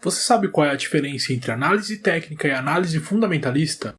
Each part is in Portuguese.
Você sabe qual é a diferença entre análise técnica e análise fundamentalista?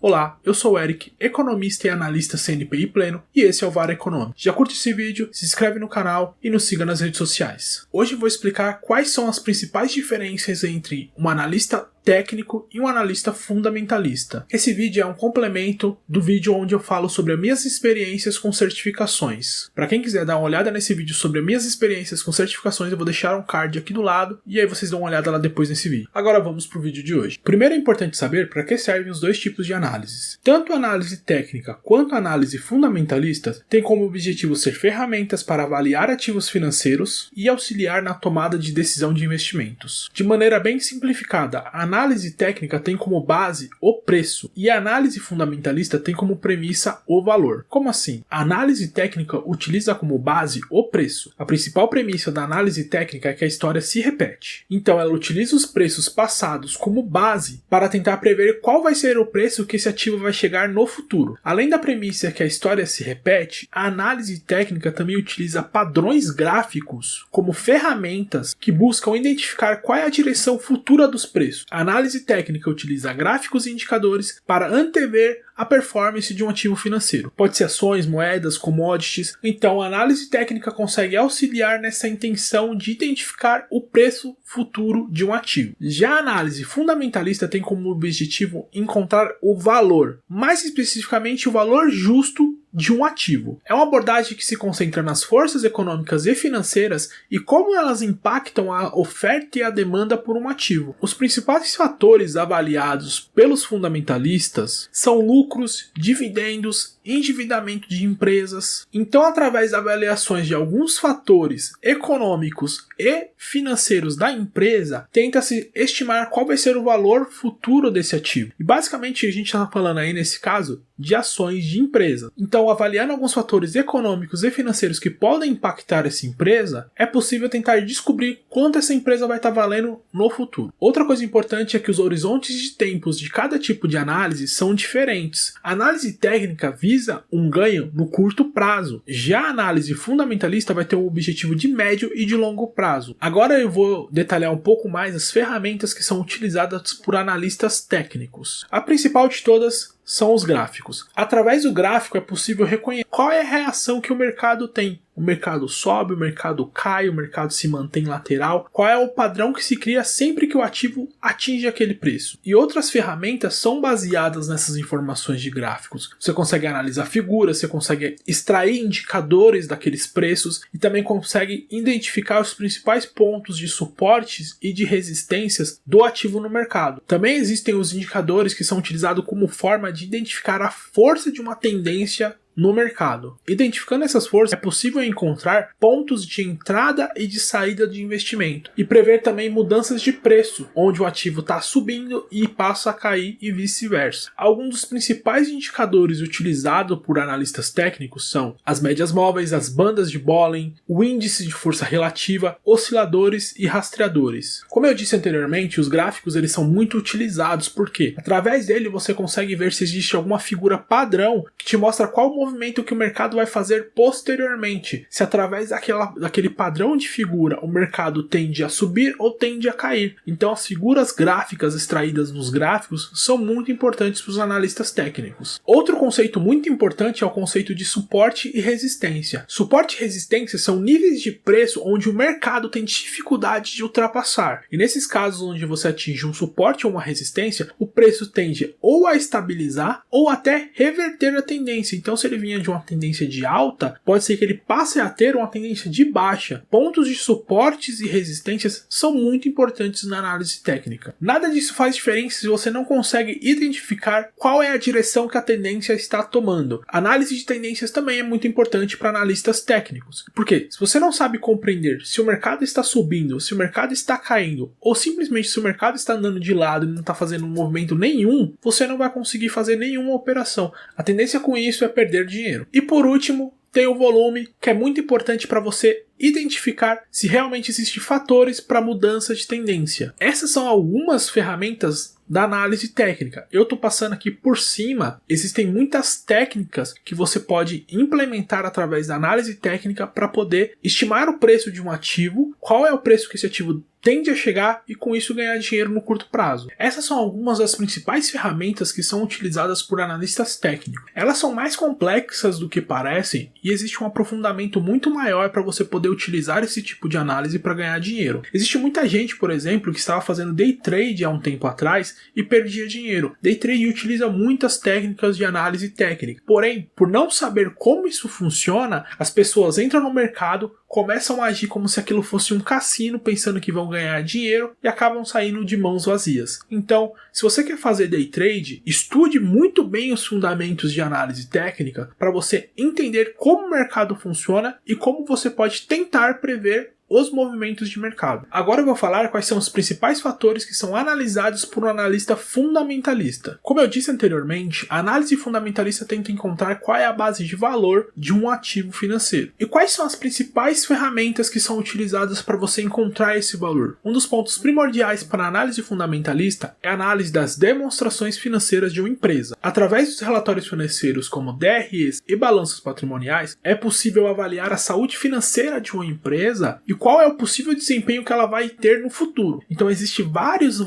Olá, eu sou o Eric, economista e analista CNPI pleno, e esse é o VAR Econômico. Já curte esse vídeo, se inscreve no canal e nos siga nas redes sociais. Hoje eu vou explicar quais são as principais diferenças entre um analista técnico e um analista fundamentalista. Esse vídeo é um complemento do vídeo onde eu falo sobre as minhas experiências com certificações. Para quem quiser dar uma olhada nesse vídeo sobre as minhas experiências com certificações, eu vou deixar um card aqui do lado e aí vocês dão uma olhada lá depois nesse vídeo. Agora vamos para o vídeo de hoje. Primeiro é importante saber para que servem os dois tipos de análises. Tanto a análise técnica quanto a análise fundamentalista têm como objetivo ser ferramentas para avaliar ativos financeiros e auxiliar na tomada de decisão de investimentos. De maneira bem simplificada, a análise técnica tem como base o preço e a análise fundamentalista tem como premissa o valor. Como assim? A análise técnica utiliza como base o preço. A principal premissa da análise técnica é que a história se repete. Então ela utiliza os preços passados como base para tentar prever qual vai ser o preço que esse ativo vai chegar no futuro. Além da premissa que a história se repete, a análise técnica também utiliza padrões gráficos como ferramentas que buscam identificar qual é a direção futura dos preços. A análise técnica utiliza gráficos e indicadores para antever a performance de um ativo financeiro. Pode ser ações, moedas, commodities. Então a análise técnica consegue auxiliar nessa intenção de identificar o preço futuro de um ativo. Já a análise fundamentalista tem como objetivo encontrar o valor, mais especificamente o valor justo de um ativo. É uma abordagem que se concentra nas forças econômicas e financeiras e como elas impactam a oferta e a demanda por um ativo. Os principais fatores avaliados pelos fundamentalistas são lucros, dividendos, endividamento de empresas. Então, através da avaliações de alguns fatores econômicos e financeiros da empresa, tenta-se estimar qual vai ser o valor futuro desse ativo. E basicamente a gente está falando aí nesse caso de ações de empresa. Então, avaliando alguns fatores econômicos e financeiros que podem impactar essa empresa, é possível tentar descobrir quanto essa empresa vai estar valendo no futuro. Outra coisa importante é que os horizontes de tempos de cada tipo de análise são diferentes. A análise técnica visa um ganho no curto prazo. Já a análise fundamentalista vai ter um objetivo de médio e de longo prazo. Agora eu vou detalhar um pouco mais as ferramentas que são utilizadas por analistas técnicos. A principal de todas são os gráficos. Através do gráfico é possível reconhecer qual é a reação que o mercado tem. O mercado sobe, o mercado cai, o mercado se mantém lateral. Qual é o padrão que se cria sempre que o ativo atinge aquele preço? E outras ferramentas são baseadas nessas informações de gráficos. Você consegue analisar figuras, você consegue extrair indicadores daqueles preços e também consegue identificar os principais pontos de suportes e de resistências do ativo no mercado. Também existem os indicadores que são utilizados como forma de identificar a força de uma tendência no mercado. Identificando essas forças, é possível encontrar pontos de entrada e de saída de investimento e prever também mudanças de preço, onde o ativo está subindo e passa a cair e vice-versa. Alguns dos principais indicadores utilizados por analistas técnicos são as médias móveis, as bandas de Bollinger, o índice de força relativa, osciladores e rastreadores. Como eu disse anteriormente, os gráficos eles são muito utilizados porque através dele você consegue ver se existe alguma figura padrão que te mostra qual movimento que o mercado vai fazer posteriormente, se através daquele padrão de figura o mercado tende a subir ou tende a cair. Então as figuras gráficas extraídas nos gráficos são muito importantes para os analistas técnicos. Outro conceito muito importante é o conceito de suporte e resistência. Suporte e resistência são níveis de preço onde o mercado tem dificuldade de ultrapassar. E nesses casos onde você atinge um suporte ou uma resistência, o preço tende ou a estabilizar ou até reverter a tendência. Então se ele vinha de uma tendência de alta, pode ser que ele passe a ter uma tendência de baixa. Pontos de suportes e resistências são muito importantes na análise técnica. Nada disso faz diferença se você não consegue identificar qual é a direção que a tendência está tomando. A análise de tendências também é muito importante para analistas técnicos. Porque se você não sabe compreender se o mercado está subindo, se o mercado está caindo, ou simplesmente se o mercado está andando de lado e não está fazendo um movimento nenhum, você não vai conseguir fazer nenhuma operação. A tendência com isso é perder dinheiro. E por último, tem o volume, que é muito importante para você identificar se realmente existem fatores para mudança de tendência. Essas são algumas ferramentas da análise técnica. Eu estou passando aqui por cima. Existem muitas técnicas que você pode implementar através da análise técnica para poder estimar o preço de um ativo, qual é o preço que esse ativo tende a chegar e com isso ganhar dinheiro no curto prazo. Essas são algumas das principais ferramentas que são utilizadas por analistas técnicos. Elas são mais complexas do que parecem e existe um aprofundamento muito maior para você poder utilizar esse tipo de análise para ganhar dinheiro. Existe muita gente, por exemplo, que estava fazendo day trade há um tempo atrás e perdia dinheiro. Day trade utiliza muitas técnicas de análise técnica. Porém, por não saber como isso funciona, as pessoas entram no mercado, começam a agir como se aquilo fosse um cassino, pensando que vão ganhar dinheiro e acabam saindo de mãos vazias. Então, se você quer fazer day trade, estude muito bem os fundamentos de análise técnica para você entender como o mercado funciona e como você pode tentar prever os movimentos de mercado. Agora eu vou falar quais são os principais fatores que são analisados por um analista fundamentalista. Como eu disse anteriormente, a análise fundamentalista tenta encontrar qual é a base de valor de um ativo financeiro. E quais são as principais ferramentas que são utilizadas para você encontrar esse valor? Um dos pontos primordiais para a análise fundamentalista é a análise das demonstrações financeiras de uma empresa. Através dos relatórios financeiros como DREs e balanços patrimoniais, é possível avaliar a saúde financeira de uma empresa e qual é o possível desempenho que ela vai ter no futuro. Então existem vários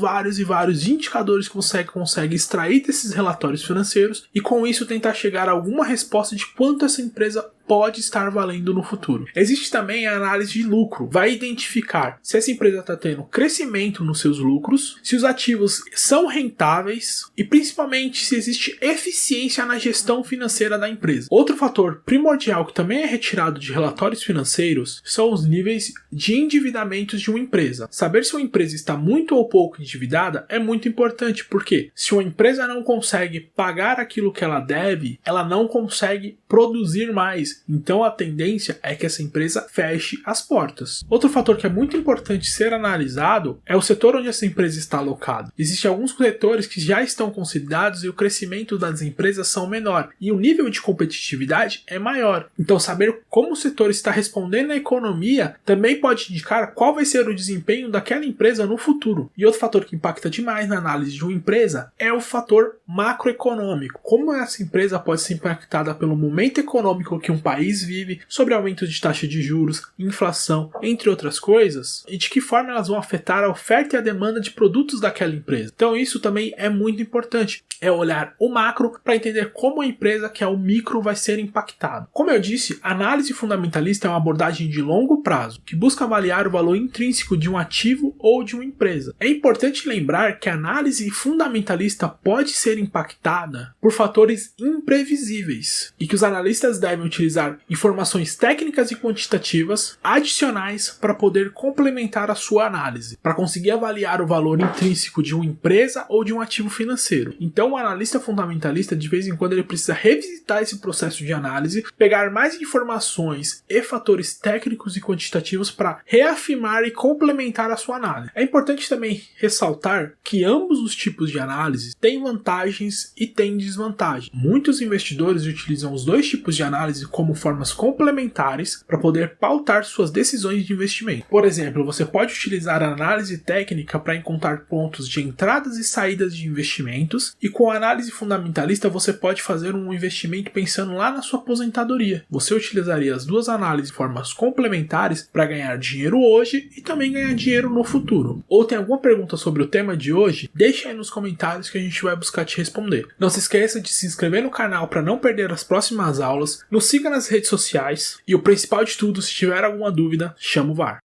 indicadores que você consegue extrair desses relatórios financeiros e com isso tentar chegar a alguma resposta de quanto essa empresa pode estar valendo no futuro. Existe também a análise de lucro. Vai identificar se essa empresa está tendo crescimento nos seus lucros, se os ativos são rentáveis e principalmente se existe eficiência na gestão financeira da empresa. Outro fator primordial que também é retirado de relatórios financeiros são os níveis de endividamentos de uma empresa. Saber se uma empresa está muito ou pouco endividada é muito importante, porque se uma empresa não consegue pagar aquilo que ela deve, ela não consegue produzir mais. Então a tendência é que essa empresa feche as portas. Outro fator que é muito importante ser analisado é o setor onde essa empresa está alocada. Existem alguns setores que já estão considerados e o crescimento das empresas são menor e o nível de competitividade é maior. Então saber como o setor está respondendo à economia também pode indicar qual vai ser o desempenho daquela empresa no futuro. E outro fator que impacta demais na análise de uma empresa é o fator macroeconômico. Como essa empresa pode ser impactada pelo momento econômico que um país vive, sobre aumento de taxa de juros, inflação, entre outras coisas, e de que forma elas vão afetar a oferta e a demanda de produtos daquela empresa. Então isso também é muito importante. É olhar o macro para entender como a empresa, que é o micro, vai ser impactada. Como eu disse, a análise fundamentalista é uma abordagem de longo prazo, que busca avaliar o valor intrínseco de um ativo ou de uma empresa. É importante lembrar que a análise fundamentalista pode ser impactada por fatores imprevisíveis e que os analistas devem utilizar informações técnicas e quantitativas adicionais para poder complementar a sua análise, para conseguir avaliar o valor intrínseco de uma empresa ou de um ativo financeiro. Então o analista fundamentalista, de vez em quando, ele precisa revisitar esse processo de análise, pegar mais informações e fatores técnicos e quantitativos para reafirmar e complementar a sua análise. É importante também ressaltar que ambos os tipos de análise têm vantagens e têm desvantagens. Muitos investidores utilizam os dois tipos de análise como formas complementares para poder pautar suas decisões de investimento. Por exemplo, você pode utilizar a análise técnica para encontrar pontos de entradas e saídas de investimentos, e com a análise fundamentalista você pode fazer um investimento pensando lá na sua aposentadoria. Você utilizaria as duas análises de formas complementares para ganhar dinheiro hoje e também ganhar dinheiro no futuro. Ou tem alguma pergunta sobre o tema de hoje? Deixa aí nos comentários que a gente vai buscar te responder. Não se esqueça de se inscrever no canal para não perder as próximas aulas, nos siga nas redes sociais e o principal de tudo, se tiver alguma dúvida, chama o VAR.